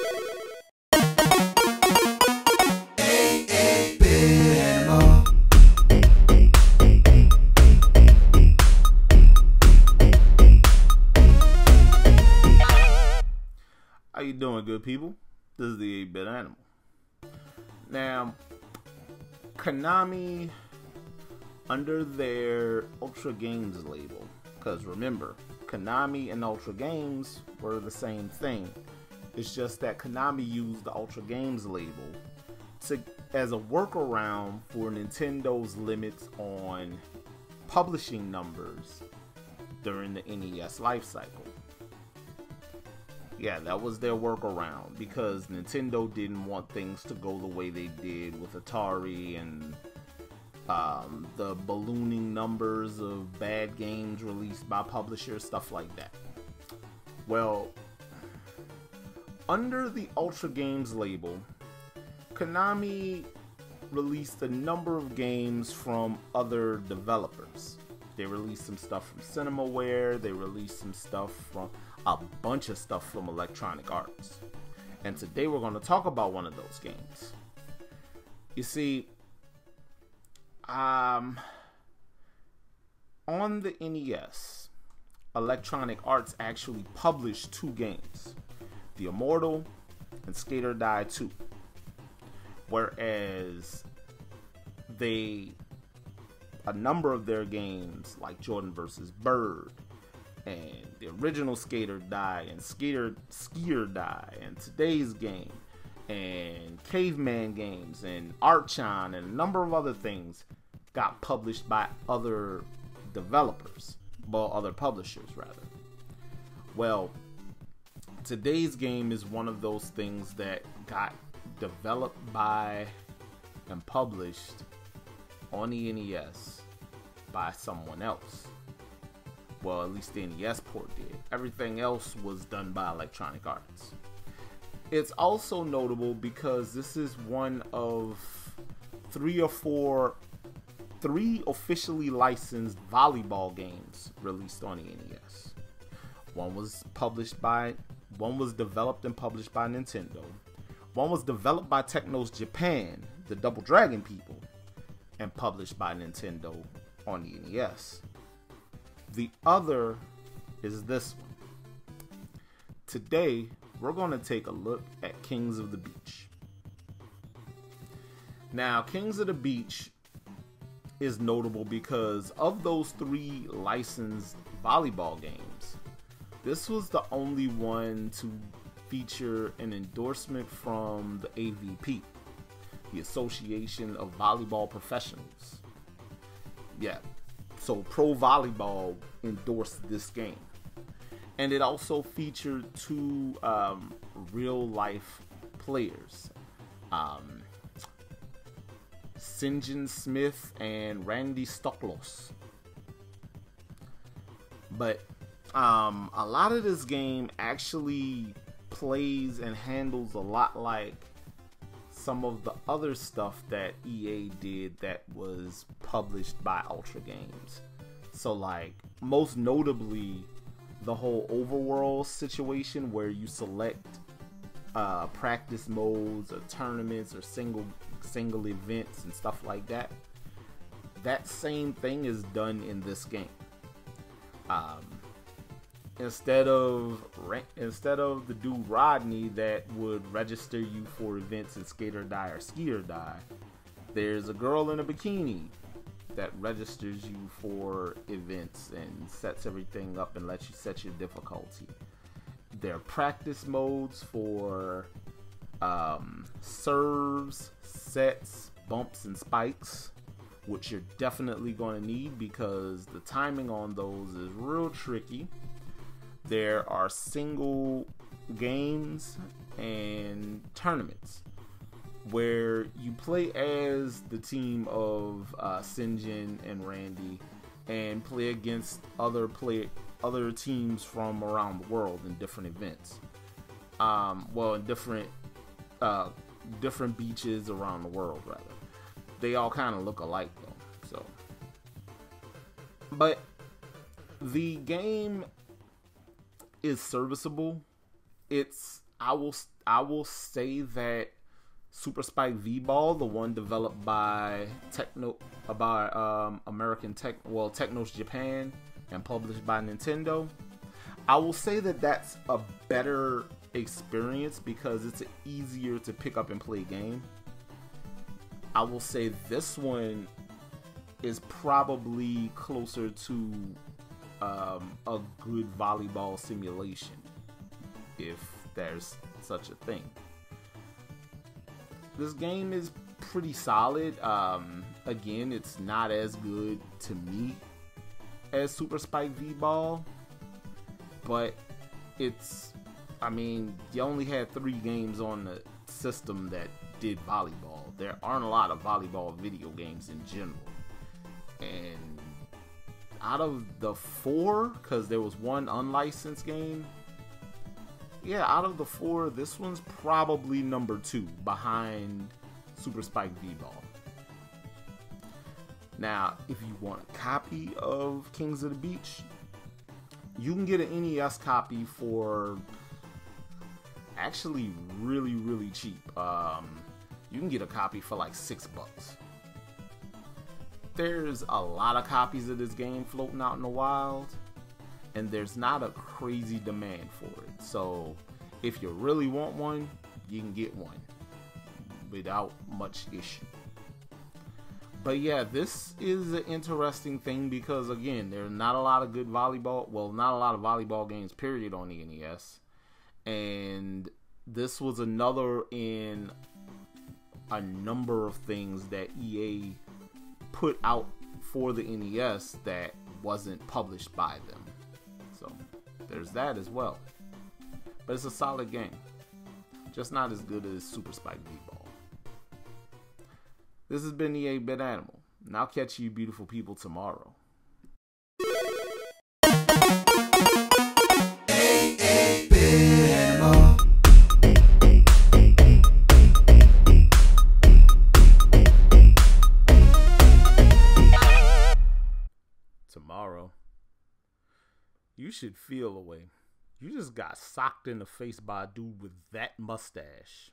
How you doing, good people? This is the 8-Bit Animal. Now, Konami, under their Ultra Games label, because remember, Konami and Ultra Games were the same thing. It's just that Konami used the Ultra Games label as a workaround for Nintendo's limits on publishing numbers during the NES lifecycle. Yeah, that was their workaround because Nintendo didn't want things to go the way they did with Atari and the ballooning numbers of bad games released by publishers, stuff like that. Well, under the Ultra Games label, Konami released a number of games from other developers. They released some stuff from Cinemaware, they released some stuff from a bunch of stuff from Electronic Arts. And today we're going to talk about one of those games. You see, on the NES, Electronic Arts actually published two games, The Immortal and Skate or Die 2. Whereas a number of their games, like Jordan vs. Bird, and the original Skate or Die, and Ski or Die, and today's game, and Caveman games, and Archon, and a number of other things got published by other developers, well, other publishers rather. Well, today's game is one of those things that got developed by and published on the NES by someone else. Well, at least the NES port did. Everything else was done by Electronic Arts. It's also notable because this is one of three officially licensed volleyball games released on the NES. One was developed and published by Nintendo. One was developed by Technos Japan, the Double Dragon people, and published by Nintendo on the NES. The other is this one. Today, we're going to take a look at Kings of the Beach. Now, Kings of the Beach is notable because of those three licensed volleyball games, this was the only one to feature an endorsement from the AVP, the Association of Volleyball Professionals. Yeah, so Pro Volleyball endorsed this game. And it also featured two real-life players, St. John Smith and Randy Stoklos. But a lot of this game actually plays and handles a lot like some of the other stuff that EA did that was published by Ultra Games. So like, most notably, the whole overworld situation where you select practice modes or tournaments or single events and stuff like that. That same thing is done in this game. Instead of the dude Rodney that would register you for events in Skate or Die or Ski or Die, there's a girl in a bikini that registers you for events and sets everything up and lets you set your difficulty. There are practice modes for serves, sets, bumps, and spikes, which you're definitely going to need because the timing on those is real tricky. There are single games and tournaments where you play as the team of St. John and Randy and play against other teams from around the world in different events. In different beaches around the world, rather. They all kind of look alike though. But the game is serviceable. It's I will say that Super Spike V-Ball, the one developed by Technos Japan and published by Nintendo, I will say that that's a better experience because it's an easier to pick up and play game. I will say this one is probably closer to a good volleyball simulation, if there's such a thing. This game is pretty solid. Again, it's not as good to me as Super Spike V-Ball, but it's, I mean, you only had 3 games on the system that did volleyball. There aren't a lot of volleyball video games in general. And out of the 4, because there was one unlicensed game, yeah, out of the 4, this one's probably number 2 behind Super Spike V-Ball. Now, if you want a copy of Kings of the Beach, you can get an NES copy for actually really, really cheap. You can get a copy for like $6. There's a lot of copies of this game floating out in the wild, and there's not a crazy demand for it. So if you really want one, you can get one without much issue. But yeah, this is an interesting thing because, again, there's not a lot of good volleyball, well, not a lot of volleyball games period on the NES. And this was another in a number of things that EA put out for the NES that wasn't published by them. So there's that as well. But it's a solid game. Just not as good as Super Spike V-Ball. This has been EA Bit Animal, and I'll catch you beautiful people tomorrow. Tomorrow, you should feel away. You just got socked in the face by a dude with that mustache.